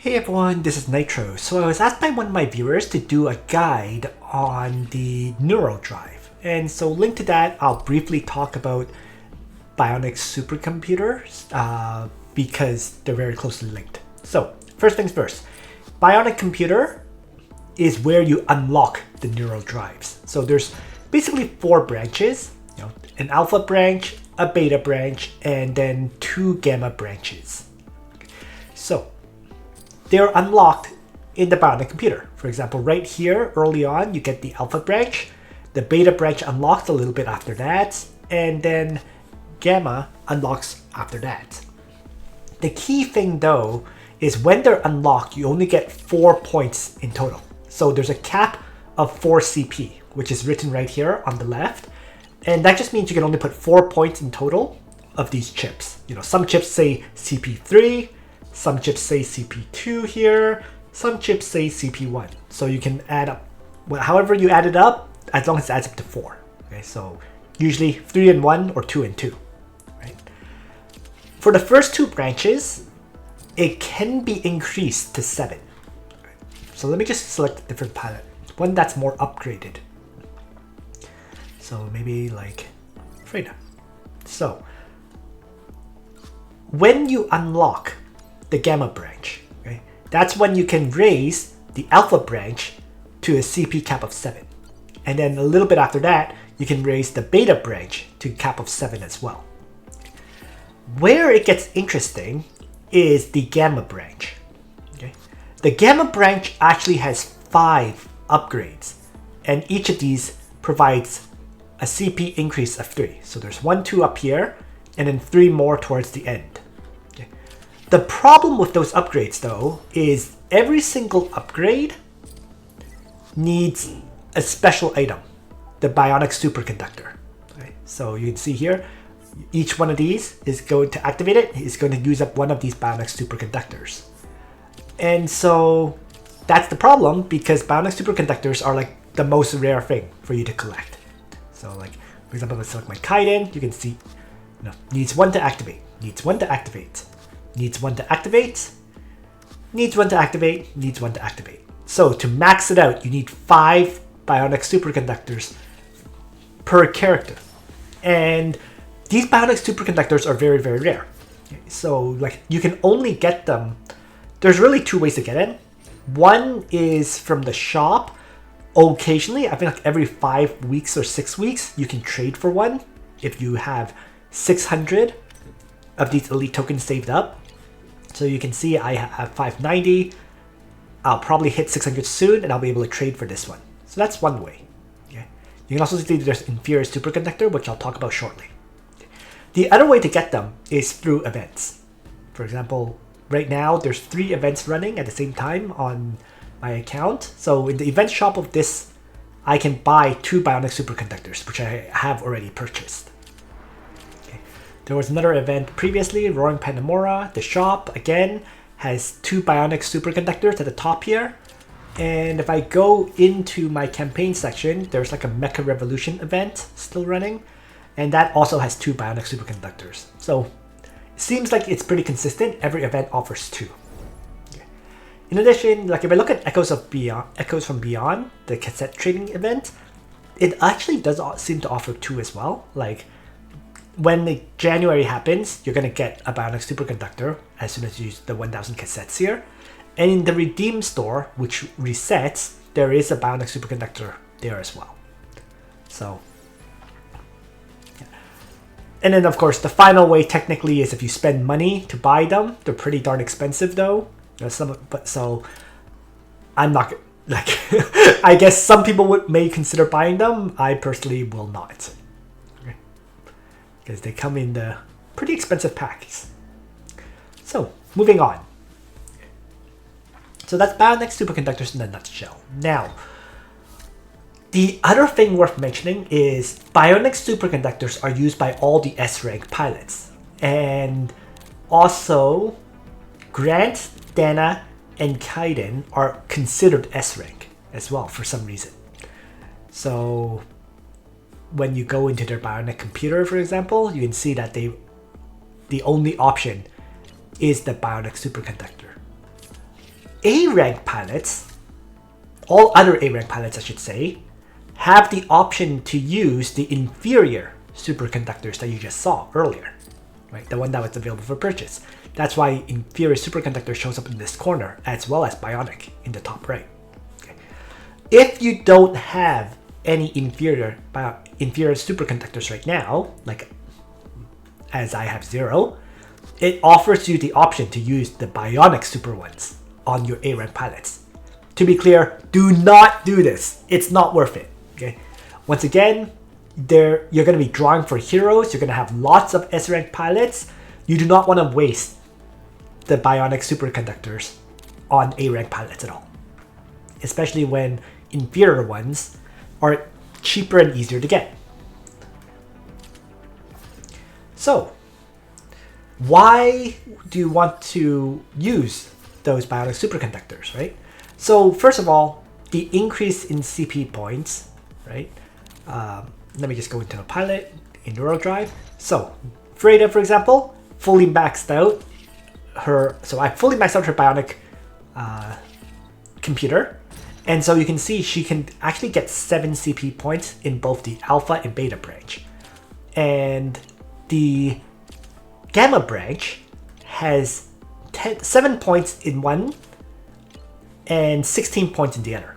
Hey everyone, this is Nitro. So I was asked by one of my viewers to do a guide on the neural drive. And so linked to that, I'll briefly talk about bionic supercomputers because they're very closely linked. So first things first, bionic computer is where you unlock the neural drives. So there's basically 4 branches, an alpha branch, a beta branch, and then 2 gamma branches. So they're unlocked in the bionic computer. For example, right here, early on, you get the alpha branch, the beta branch unlocks a little bit after that, and then gamma unlocks after that. The key thing though is when they're unlocked, you only get 4 points in total. So there's a cap of 4 CP, which is written right here on the left. And that just means you can only put 4 points in total of these chips. Some chips say CP3, some chips say CP2 here, some chips say CP1. So you can add up, however you add it up, as long as it adds up to 4. Okay, so usually 3 and 1 or 2 and 2. Right? For the first 2 branches, it can be increased to 7. So let me just select a different palette, one that's more upgraded. So maybe like Freda. So when you unlock the gamma branch, okay, that's when you can raise the alpha branch to a CP cap of 7. And then a little bit after that, you can raise the beta branch to a cap of 7 as well. Where it gets interesting is the gamma branch. Okay? The gamma branch actually has 5 upgrades, and each of these provides a CP increase of 3. So there's 1, 2 up here, and then 3 more towards the end. Okay. The problem with those upgrades though is every single upgrade needs a special item, the bionic superconductor. Okay. So you can see here, each one of these is going to activate it, is going to use up one of these bionic superconductors. And so that's the problem, because bionic superconductors are like the most rare thing for you to collect. So like, for example, let's select my Kaiden, you can see, needs 1 to activate, needs 1 to activate, needs 1 to activate, needs 1 to activate, needs 1 to activate. So to max it out, you need 5 bionic superconductors per character. And these bionic superconductors are very, very rare. So like, you can only get them, there's really 2 ways to get in. One is from the shop. Occasionally, I think like every 5 weeks or 6 weeks, you can trade for one if you have 600 of these elite tokens saved up. So you can see I have 590. I'll probably hit 600 soon, and I'll be able to trade for this one. So that's one way. Okay. You can also see there's inferior superconductor, which I'll talk about shortly. The other way to get them is through events. For example, right now there's 3 events running at the same time on my account. So in the event shop of this, I can buy 2 bionic superconductors, which I have already purchased. Okay. There was another event previously, Roaring Pandemora. The shop again has 2 bionic superconductors at the top here. And if I go into my campaign section, there's like a Mecha Revolution event still running, and that also has 2 bionic superconductors. So it seems like it's pretty consistent. Every event offers 2. In addition, like if I look at Echoes from Beyond, the cassette trading event, it actually does seem to offer 2 as well. Like when the January happens, you're going to get a bionic superconductor as soon as you use the 1000 cassettes here. And in the Redeem store, which resets, there is a bionic superconductor there as well. So, yeah. And then of course, the final way technically is if you spend money to buy them. They're pretty darn expensive though. So I'm not like I guess some people may consider buying them. I personally will not, because they come in the pretty expensive packs. So moving on. So that's bionic superconductors in a nutshell. Now, the other thing worth mentioning is bionic superconductors are used by all the S-rank pilots, and also Grant, Dana, and Kaiden are considered S-rank as well for some reason. So when you go into their bionic computer, for example, you can see that the only option is the bionic superconductor. A rank pilots, all other A rank pilots I should say, have the option to use the inferior superconductors that you just saw earlier, right? The one that was available for purchase. That's why inferior superconductor shows up in this corner, as well as bionic in the top right. Okay. If you don't have any inferior superconductors right now, like as I have 0, it offers you the option to use the bionic super ones on your A rank pilots. To be clear, do not do this. It's not worth it. Okay. Once again, you're going to be drawing for heroes. You're going to have lots of S rank pilots. You do not want to waste the bionic superconductors on A rank pilots at all, especially when inferior ones are cheaper and easier to get. So, why do you want to use those bionic superconductors, right? So first of all, the increase in CP points, right? Let me just go into a pilot in neural drive. So Freda, for example, fully maxed out her. So I fully maxed out her bionic computer, and so you can see she can actually get 7 CP points in both the alpha and beta branch, and the gamma branch has 7 points in one and 16 points in the other.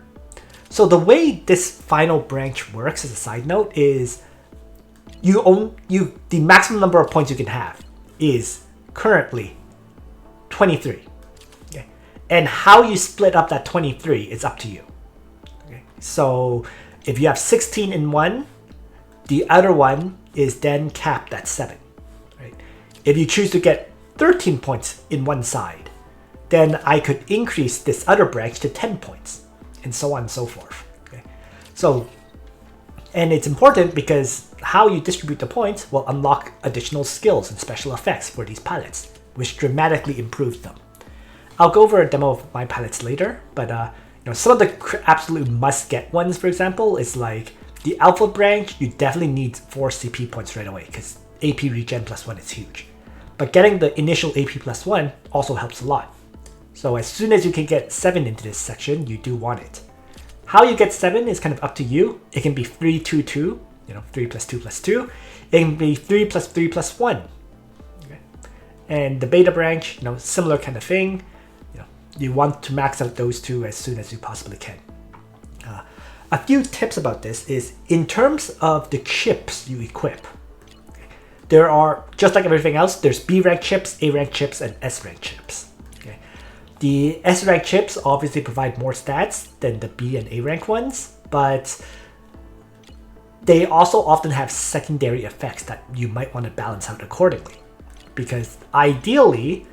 So the way this final branch works, as a side note, is the maximum number of points you can have is currently 23. Okay? And how you split up that 23 is up to you. Okay? So if you have 16 in one, the other one is then capped at 7. Right? If you choose to get 13 points in one side, then I could increase this other branch to 10 points, and so on and so forth. Okay? So, and it's important because how you distribute the points will unlock additional skills and special effects for these pilots, which dramatically improves them. I'll go over a demo of my pilots later, but some of the absolute must-get ones, for example, is like the alpha branch. You definitely need 4 CP points right away because AP regen +1 is huge. But getting the initial AP +1 also helps a lot. So as soon as you can get 7 into this section, you do want it. How you get 7 is kind of up to you. It can be 3, 2, 2, 3 + 2 + 2. It can be 3 + 3 + 1. Okay. And the beta branch, similar kind of thing. You want to max out those two as soon as you possibly can. A few tips about this is in terms of the chips you equip. There are, just like everything else, there's B rank chips, A rank chips, and S rank chips. Okay. The S rank chips obviously provide more stats than the B and A rank ones, but they also often have secondary effects that you might want to balance out accordingly. Because ideally,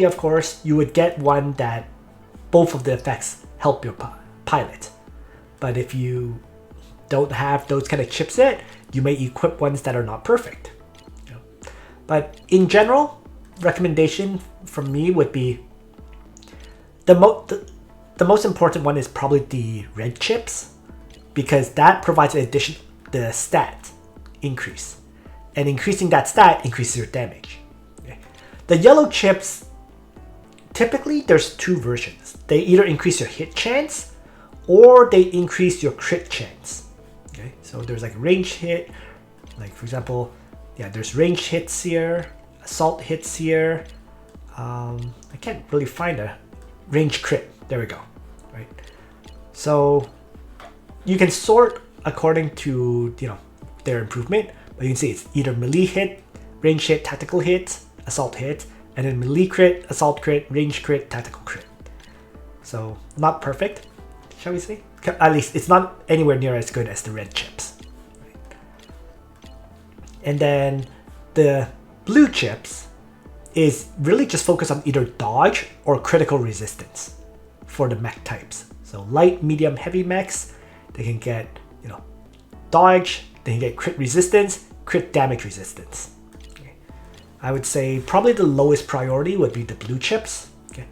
of course, you would get one that both of the effects help your pilot. But if you don't have those kind of chips yet, you may equip ones that are not perfect. But in general, recommendation from me would be the most important one is probably the red chips, because that provides the stat increase, and increasing that stat increases your damage. Okay. The yellow chips, typically there's 2 versions. They either increase your hit chance or they increase your crit chance. Okay, so there's like range hit, like for example, there's range hits here, assault hits here. I can't really find a range crit. There we go. Right. So you can sort according to their improvement, but you can see it's either melee hit, range hit, tactical hit, assault hit, and then melee crit, assault crit, range crit, tactical crit. So not perfect, shall we say? At least it's not anywhere near as good as the red chips. Right? And then the blue chips is really just focused on either dodge or critical resistance for the mech types. So light, medium, heavy mechs, they can get dodge, they can get crit resistance, crit damage resistance. Okay. I would say probably the lowest priority would be the blue chips. Okay.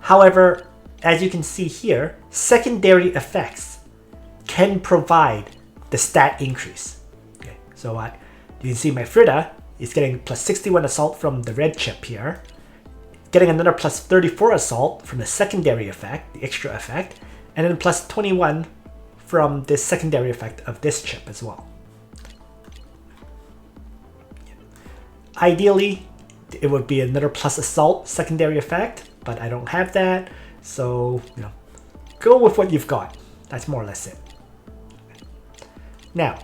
However, as you can see here, secondary effects can provide the stat increase. Okay. So you can see my Frida is getting +61 assault from the red chip here, getting another plus 34 assault from the secondary effect, the extra effect, and then plus 21 from the secondary effect of this chip as well. Ideally, it would be another plus assault secondary effect, but I don't have that, so go with what you've got. That's more or less it. Now,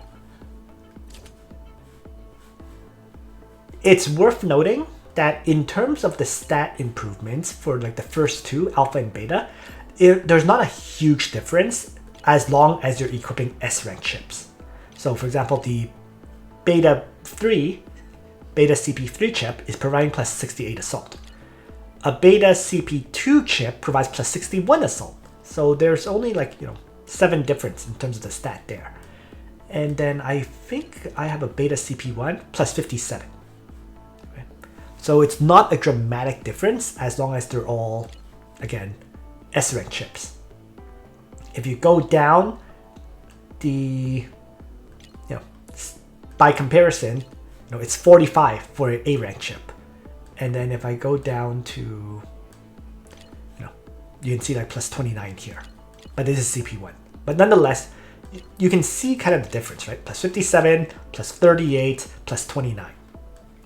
it's worth noting that in terms of the stat improvements for like the first two, alpha and beta, there's not a huge difference as long as you're equipping S-rank chips. So for example, the beta CP3 chip is providing plus 68 assault. A beta CP2 chip provides plus 61 assault. So there's only like 7 difference in terms of the stat there. And then I think I have a beta CP1 plus 57. Okay. So it's not a dramatic difference as long as they're all, again, S-rank chips. If you go down the, by comparison, it's 45 for an A-rank chip. And then if I go down to, you can see like plus 29 here. But this is CP1. But nonetheless, you can see kind of the difference, right? Plus 57, plus 38, plus 29.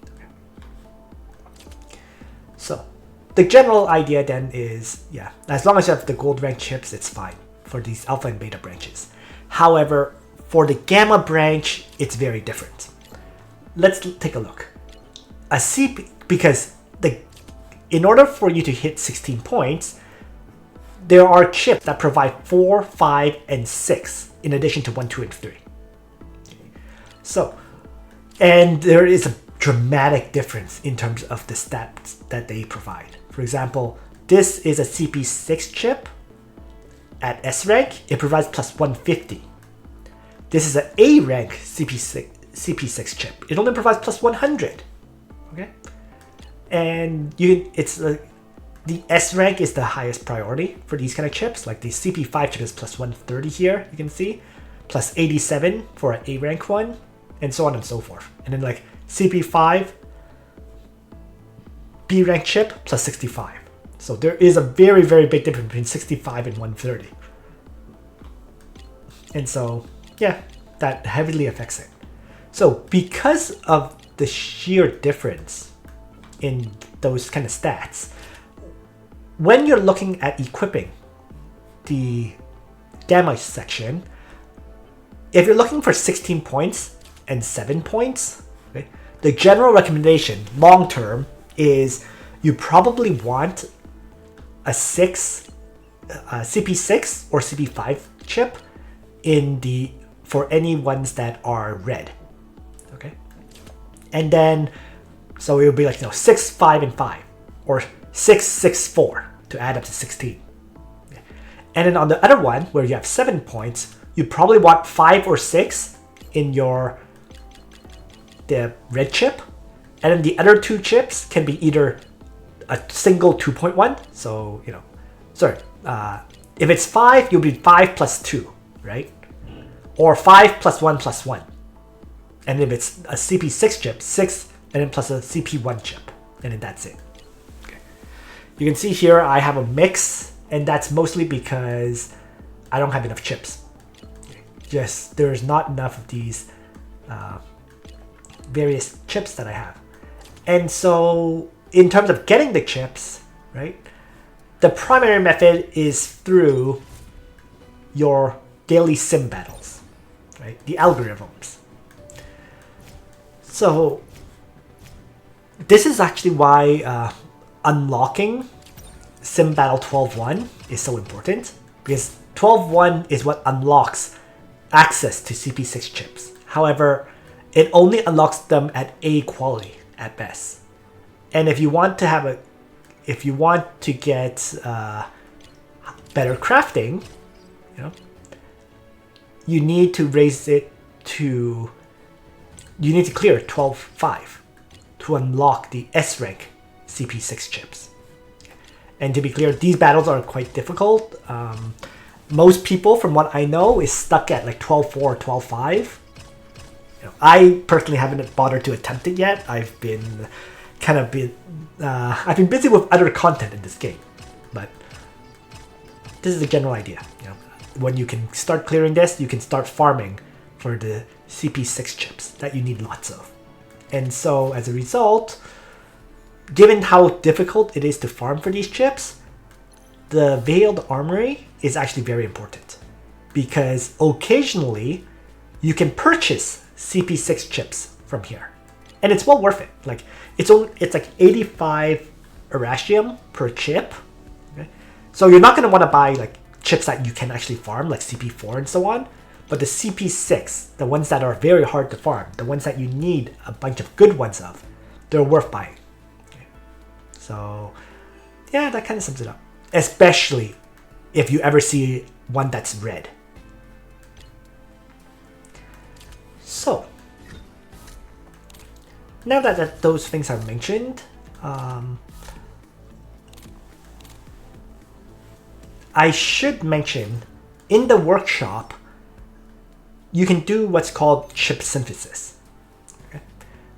Okay. So the general idea then is, as long as you have the gold rank chips, it's fine for these alpha and beta branches. However, for the gamma branch, it's very different. Let's take a look. A CP, because in order for you to hit 16 points, there are chips that provide 4, 5, and 6 in addition to 1, 2, and 3. So, and there is a dramatic difference in terms of the stats that they provide. For example, this is a CP6 chip at S rank. It provides plus 150. This is an A rank CP6 chip. It only provides plus 100. Okay, and the S rank is the highest priority for these kind of chips. Like the CP5 chip is plus 130 here, you can see, plus 87 for an A rank one, and so on and so forth. And then like CP5 B rank chip plus 65. So there is a very, very big difference between 65 and 130. And so, that heavily affects it. So because of the sheer difference in those kind of stats, when you're looking at equipping the gamma section, if you're looking for 16 points and 7 points, okay, the general recommendation long term is you probably want a CP6 or CP5 chip for any ones that are red. Okay, and then so it would be like 6, 5, and 5, or 6, 6, 4 to add up to 16. And then on the other one where you have 7 points, you probably want 5 or 6 in the red chip, and then the other 2 chips can be either a single 2.1. So if it's 5, you'll be 5 plus 2, right? Or 5 plus 1 plus 1. And if it's a CP6 chip, 6, and then plus a CP1 chip, and then that's it. Okay. You can see here I have a mix, and that's mostly because I don't have enough chips. Just there's not enough of these various chips that I have. And so in terms of getting the chips, right, the primary method is through your daily sim battles, right, the algorithms. So this is actually why unlocking Sim Battle 12.1 is so important, because 12.1 is what unlocks access to CP6 chips. However, it only unlocks them at A quality at best. And if you want to get better crafting, you need to raise it to, you need to clear 12.5 to unlock the S rank CP6 chips. And to be clear, these battles are quite difficult. Most people, from what I know, is stuck at like 12.4 or 12.5. I personally haven't bothered to attempt it yet. I've been kind of been I've been busy with other content in this game, but this is the general idea. You know, when you can start clearing this, you can start farming for the CP6 chips that you need lots of. And so as a result, given how difficult it is to farm for these chips, the Veiled Armory is actually very important, because occasionally you can purchase CP6 chips from here, and it's well worth it. Like it's like 85 Erasium per chip. Okay? So you're not going to want to buy like chips that you can actually farm, like CP4 and so on. But the CP6, the ones that are very hard to farm, the ones that you need a bunch of good ones of, they're worth buying. Okay? So yeah, that kind of sums it up. Especially if you ever see one that's red. So now that those things are mentioned, I should mention in the workshop you can do what's called chip synthesis. Okay?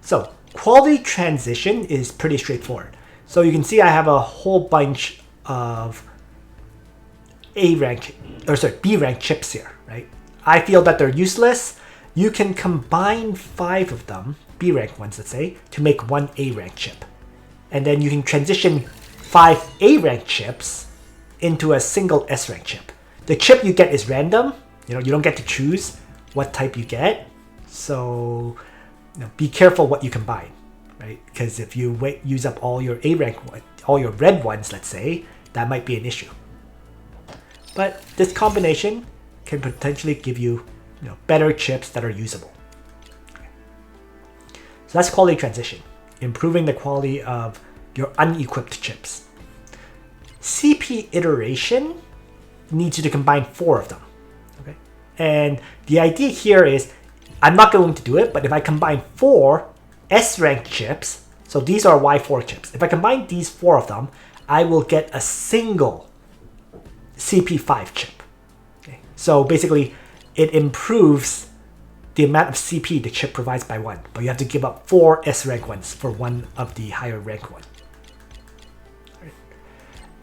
So quality transition is pretty straightforward. So you can see I have a whole bunch of B rank chips here, right? I feel that they're useless. You can combine 5 of them, B rank ones let's say, to make one A rank chip. And then you can transition 5 A rank chips into a single S rank chip. The chip you get is random. You know, you don't get to choose what type you get. So be careful what you combine, right? Because if you use up all your A rank, all your red ones, let's say, that might be an issue. But this combination can potentially give you, better chips that are usable. Okay. So that's quality transition, improving the quality of your unequipped chips. CP iteration needs you to combine 4 of them. Okay, and the idea here is, I'm not going to do it, but if I combine 4 S rank chips, so these are Y4 chips. If I combine these 4 of them, I will get a single CP5 chip. Okay. So basically, it improves the amount of CP the chip provides by 1, but you have to give up 4 S rank ones for one of the higher rank one. Right.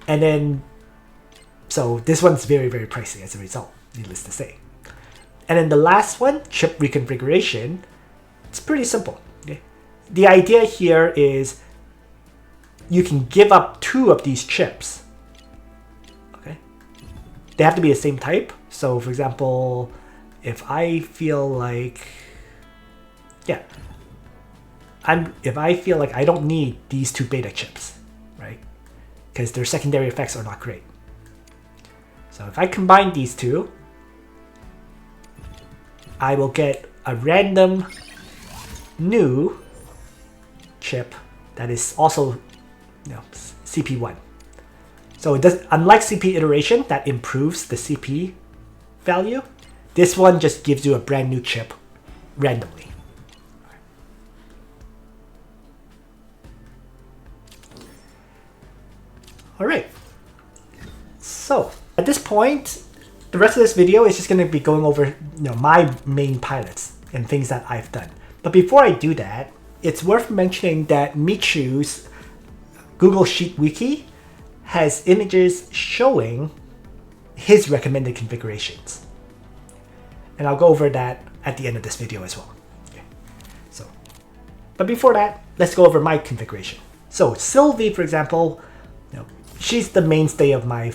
And then, so this one's very, very pricey as a result, needless to say. And then the last one, chip reconfiguration, it's pretty simple. Okay. The idea here is you can give up 2 of these chips. Okay, they have to be the same type. So for example, if I feel like, if I feel like I don't need these 2 beta chips, right? Because their secondary effects are not great. So if I combine these 2, I will get a random new chip that is also CP1. So it does, unlike CP iteration that improves the CP value, this one just gives you a brand new chip randomly. Alright, so at this point, the rest of this video is just going to be going over my main pilots and things that I've done. But before I do that, it's worth mentioning that Michi's Google Sheet Wiki has images showing his recommended configurations. And I'll go over that at the end of this video as well. Okay. So, but before that, let's go over my configuration. So Sylvie, for example, she's the mainstay of my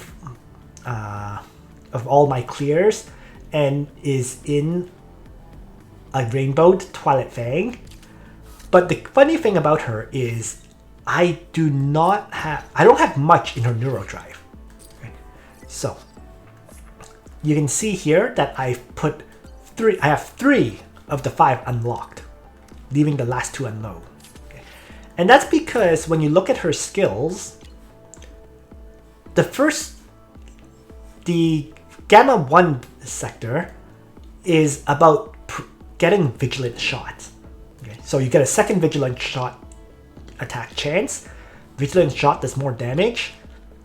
of all my clears and is in a rainbowed Twilight Fang. But the funny thing about her is I don't have much in her neurodrive. Okay. So you can see here that I have 3 of the 5 unlocked, leaving the last 2 unknown. Okay. And that's because when you look at her skills, the Gamma 1 sector is about getting Vigilant Shot. Okay. So you get a second Vigilant Shot attack chance. Vigilant Shot does more damage,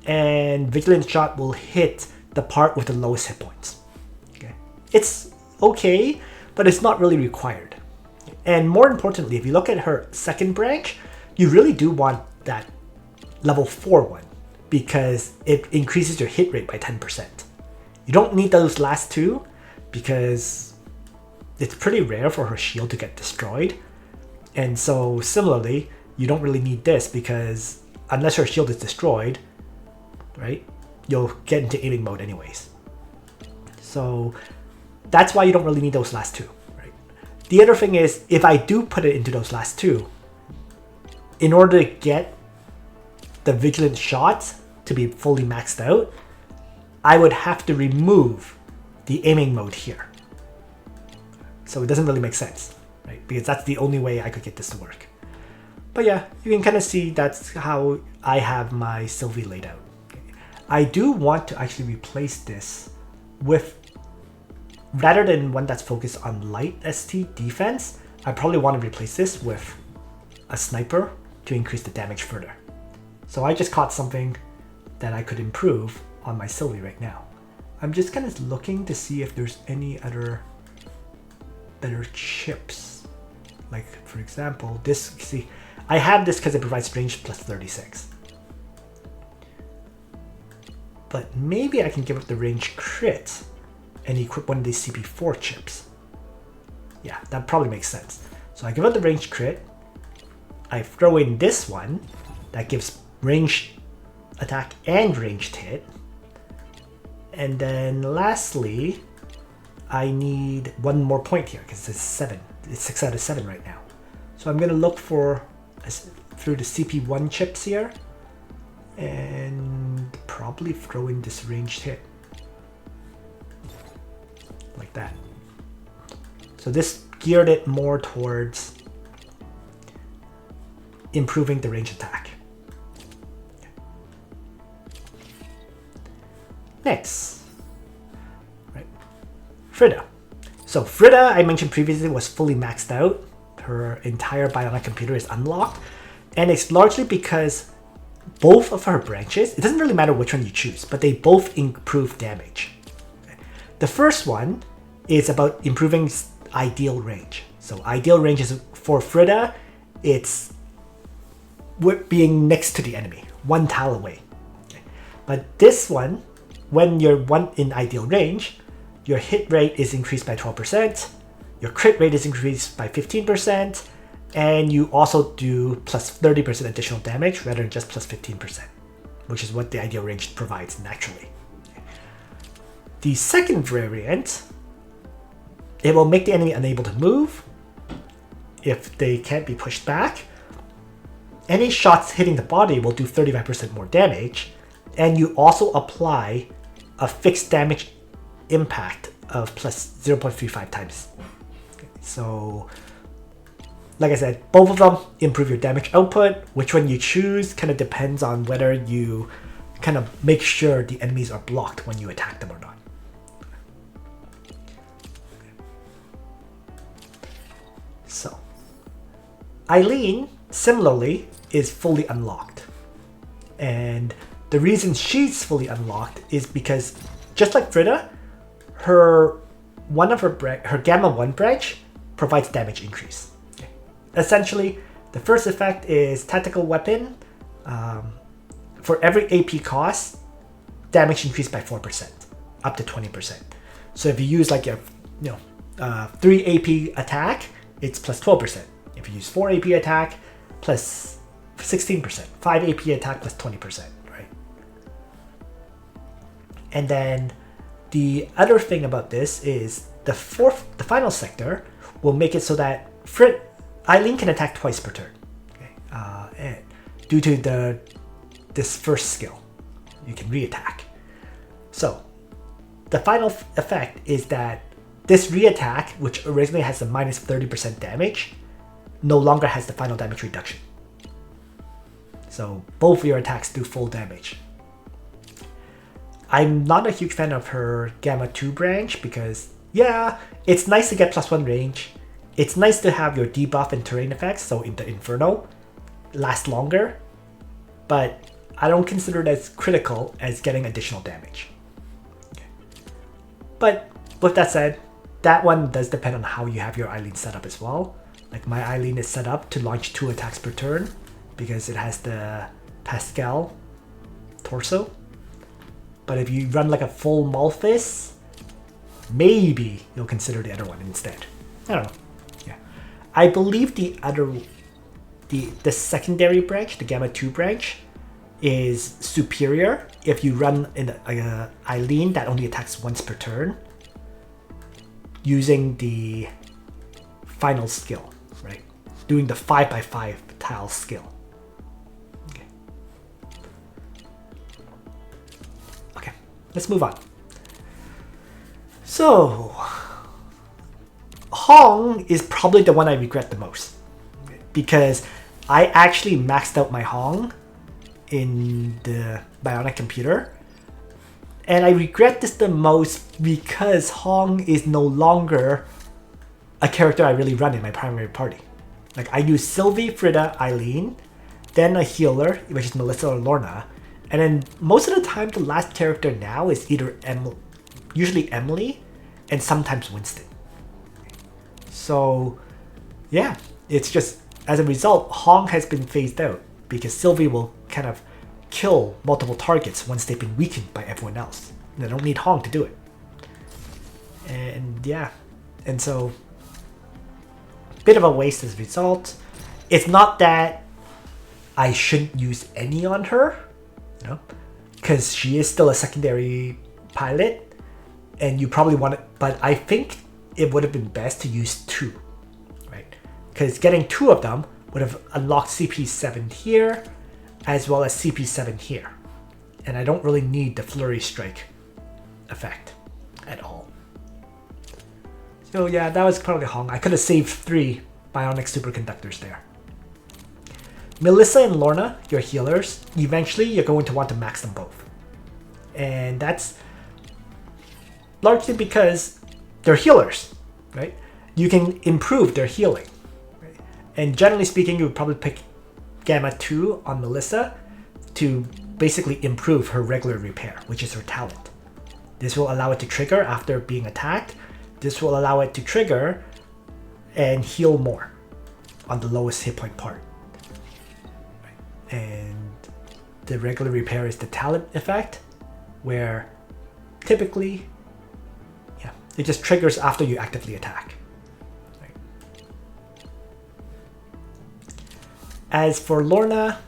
and Vigilant Shot will hit the part with the lowest hit points. Okay. It's okay, but it's not really required. And more importantly, if you look at her second branch, you really do want that level 4 one because it increases your hit rate by 10%. You don't need those last two because it's pretty rare for her shield to get destroyed. And so similarly, you don't really need this because unless her shield is destroyed, right, you'll get into aiming mode anyways. So that's why you don't really need those last two, right? The other thing is, if I do put it into those last two, in order to get the vigilant shots to be fully maxed out, I would have to remove the aiming mode here. So it doesn't really make sense, right? Because that's the only way I could get this to work. But yeah, you can kind of see that's how I have my Sylvie laid out. I do want to actually replace this with, rather than one that's focused on light ST defense, I probably want to replace this with a sniper to increase the damage further. So I just caught something that I could improve on my Sylvie right now. I'm just kind of looking to see if there's any other better chips. Like for example, this, see, I have this because it provides range plus 36. But maybe I can give up the range crit and equip one of these CP4 chips. Yeah, that probably makes sense. So I give up the range crit, I throw in this one that gives range attack and ranged hit. And then lastly, I need one more point here because it's 7. It's 6 out of 7 right now. So I'm gonna look for through the CP1 chips here and probably throw in this ranged hit. Like that. So this geared it more towards improving the range attack. Next, right, Frida. So Frida, I mentioned previously, was fully maxed out. Her entire bionic computer is unlocked, and it's largely because both of her branches, it doesn't really matter which one you choose, but they both improve damage. The first one is about improving ideal range. So ideal range is for Frida, it's being next to the enemy, 1 tile away. But this one, when you're in ideal range, your hit rate is increased by 12%, your crit rate is increased by 15%, and you also do plus 30% additional damage rather than just plus 15%, which is what the ideal range provides naturally. The second variant, it will make the enemy unable to move if they can't be pushed back. Any shots hitting the body will do 35% more damage, and you also apply a fixed damage impact of plus 0.35 times. So, like I said, both of them improve your damage output. Which one you choose kind of depends on whether you kind of make sure the enemies are blocked when you attack them or not. So, Eileen, similarly, is fully unlocked. And the reason she's fully unlocked is because, just like Frida, her Gamma 1 branch provides damage increase. Okay. Essentially, the first effect is tactical weapon. For every AP cost, damage increased by 4%, up to 20%. So if you use like a 3 AP attack, it's plus 12%. If you use 4 AP attack, plus 16%. 5 AP attack plus 20%, right? And then the other thing about this is the final sector will make it so that Eileen can attack twice per turn. Okay? Due to this first skill, you can re-attack. So the final effect is that this re-attack, which originally has a minus 30% damage, no longer has the final damage reduction. So both of your attacks do full damage. I'm not a huge fan of her Gamma 2 branch because, yeah, it's nice to get plus 1 range. It's nice to have your debuff and terrain effects, so in the Inferno, last longer. But I don't consider it as critical as getting additional damage. Okay. But with that said, that one does depend on how you have your Eileen set up as well. Like my Eileen is set up to launch 2 attacks per turn, because it has the Pascal torso. But if you run like a full Malphus, maybe you'll consider the other one instead. I don't know. Yeah, I believe the other, the secondary branch, the Gamma 2 branch, is superior if you run in a Eileen that only attacks once per turn using the final skill, right? Doing the 5x5 tile skill. Okay, let's move on. So, Hong is probably the one I regret the most because I actually maxed out my Hong in the Bionic computer, and I regret this the most because Hong is no longer a character I really run in my primary party. Like, I use Sylvie, Frida, Eileen, then a healer, which is Melissa or Lorna, and then most of the time the last character now is either usually Emily, and sometimes Winston. So yeah, it's just, as a result, Hong has been phased out because Sylvie will kind of kill multiple targets once they've been weakened by everyone else. They don't need Hong to do it. And yeah, and so bit of a waste as a result. It's not that I shouldn't use any on her, you know, because she is still a secondary pilot, and you probably want it, but I think it would have been best to use 2, right? Because getting 2 of them would have unlocked CP7 here, as well as CP7 here. And I don't really need the Flurry Strike effect at all. So yeah, that was probably Hong. I could have saved 3 Bionic Superconductors there. Melissa and Lorna, your healers, eventually you're going to want to max them both. And that's largely because they're healers, right? You can improve their healing. Right? And generally speaking, you would probably pick Gamma 2 on Melissa to basically improve her regular repair, which is her talent. This will allow it to trigger after being attacked. This will allow it to trigger and heal more on the lowest hit point part. And the regular repair is the talent effect, where typically, yeah, it just triggers after you actively attack. Right. As for Lorna,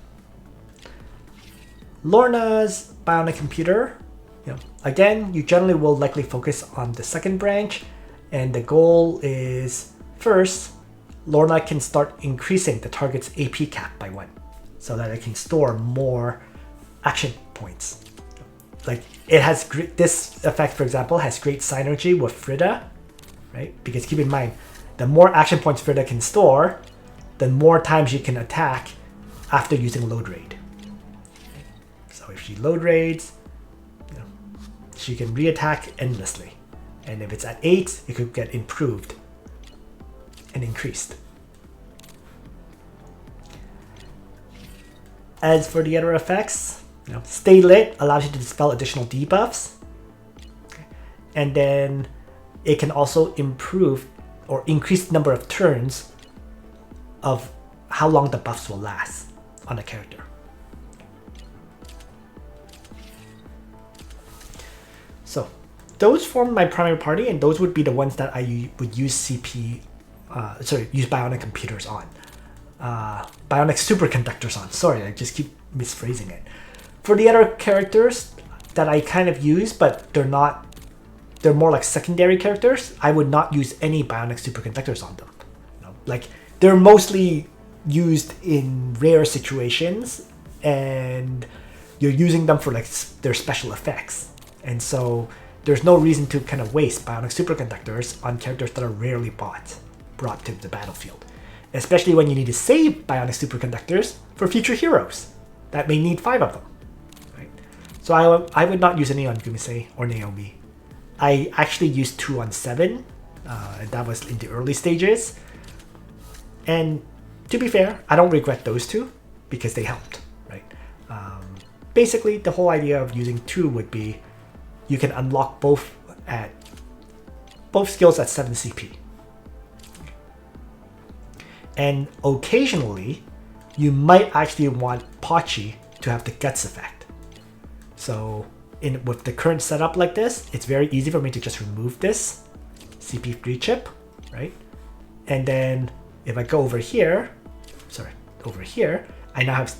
Lorna's Bionic computer, you know, again, you generally will likely focus on the second branch, and the goal is, first, Lorna can start increasing the target's AP cap by 1, so that it can store more action points. Like, it has this effect, for example, has great synergy with Frida, right? Because keep in mind, the more action points Frida can store, the more times she can attack after using load raid. So if she load raids, you know, she can re-attack endlessly. And if it's at 8, it could get improved and increased. As for the other effects, you know, Stay Lit allows you to dispel additional debuffs. And then it can also improve or increase the number of turns of how long the buffs will last on a character. So those form my primary party, and those would be the ones that I would use use Bionic computers on. Bionic superconductors on. Sorry, I just keep misphrasing it. For the other characters that I kind of use, but they're more like secondary characters, I would not use any Bionic superconductors on them. You know, like, they're mostly used in rare situations, and you're using them for like their special effects. And so there's no reason to kind of waste Bionic superconductors on characters that are rarely brought to the battlefield. Especially when you need to save Bionic superconductors for future heroes that may need 5 of them. Right? So I would not use any on Gumise or Naomi. I actually used 2 on 7, and that was in the early stages. And to be fair, I don't regret those 2 because they helped. Right? Basically, the whole idea of using 2 would be you can unlock both skills at 7 CP. And occasionally, you might actually want Pachi to have the guts effect. So with the current setup like this, it's very easy for me to just remove this CP3 chip, right? And then if I go over here, I now have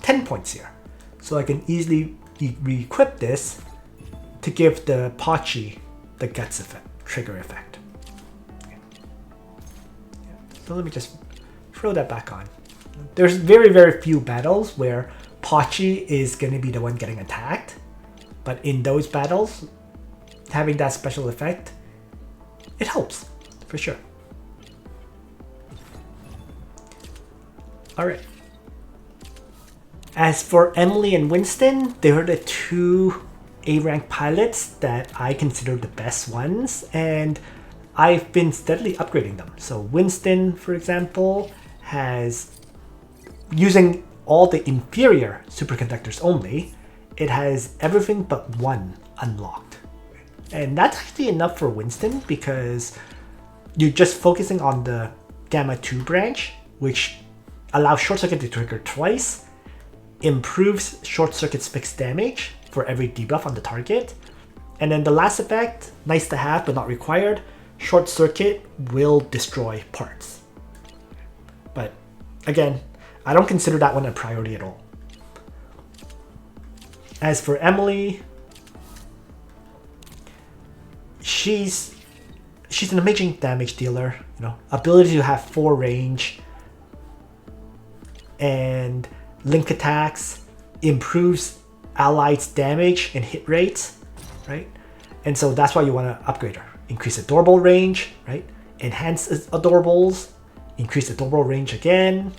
10 points here. So I can easily re-equip this to give the Pachi the guts effect, trigger effect. Okay. So let me just throw that back on. There's very, very few battles where Pachi is going to be the one getting attacked. But in those battles, having that special effect, it helps, for sure. Alright. As for Emily and Winston, they are the two A-rank pilots that I consider the best ones, and I've been steadily upgrading them. So Winston, for example, has, using all the inferior superconductors only, it has everything but one unlocked. And that's actually enough for Winston because you're just focusing on the Gamma 2 branch, which allows short circuit to trigger twice, improves short circuit's fixed damage for every debuff on the target, and then the last effect, nice to have but not required, short circuit will destroy parts. But again, I don't consider that one a priority at all. As for Emily, she's an amazing damage dealer, ability to have 4 range and link attacks, improves allies' damage and hit rates, right? And so that's why you want to upgrade her. Increase adorable range, right? Enhance adorables, increase adorable range again,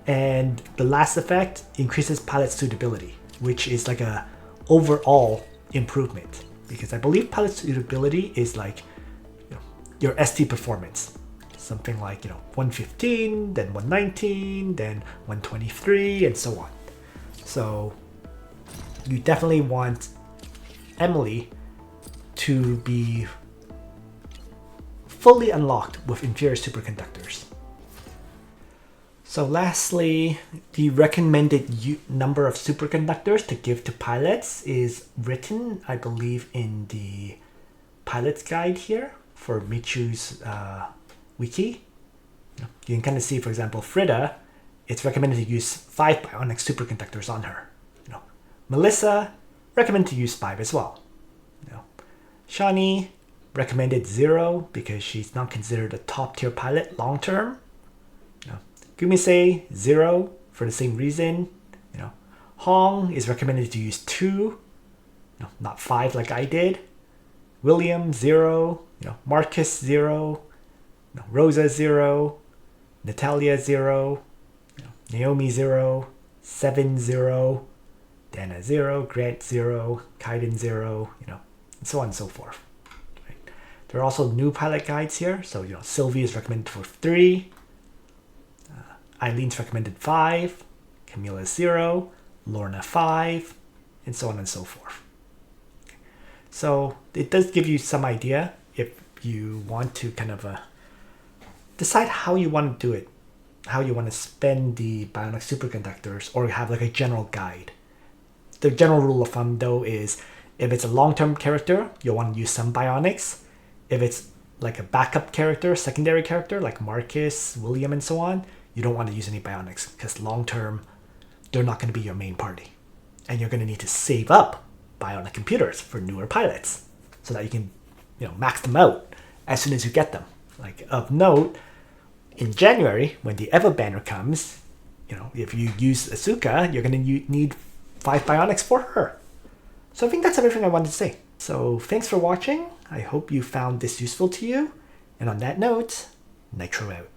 and the last effect increases pilot suitability, which is like a overall improvement, because I believe pilot suitability is like your ST performance, something like 115, then 119, then 123, and so on. So you definitely want Emily to be fully unlocked with inferior superconductors. So lastly, the recommended number of superconductors to give to pilots is written, I believe, in the pilot's guide here for Michu's Wiki. You can kind of see, for example, Frida, it's recommended to use 5 bionic superconductors on her. Melissa, recommended to use 5 as well. Shani, recommended 0 because she's not considered a top tier pilot long term. Gumise, 0 for the same reason. Hong is recommended to use 2, not 5 like I did. William, 0. Marcus, 0. Rosa, 0. Natalia, 0. Naomi, 0. Seven, 0. Dana, 0. Grant, 0. Kaiden, 0. And so on and so forth. Right? There are also new pilot guides here. So Sylvie is recommended for 3. Eileen's recommended 5, Camila 0, Lorna 5, and so on and so forth. So it does give you some idea if you want to kind of decide how you want to do it, how you want to spend the bionic superconductors, or have like a general guide. The general rule of thumb though is if it's a long-term character, you'll want to use some bionics. If it's like a backup character, secondary character like Marcus, William, and so on, you don't want to use any bionics because long-term, they're not going to be your main party. And you're going to need to save up bionic computers for newer pilots so that you can, max them out as soon as you get them. Like of note, in January, when the Eva banner comes, if you use Asuka, you're going to need 5 bionics for her. So I think that's everything I wanted to say. So thanks for watching. I hope you found this useful to you. And on that note, Nitro out.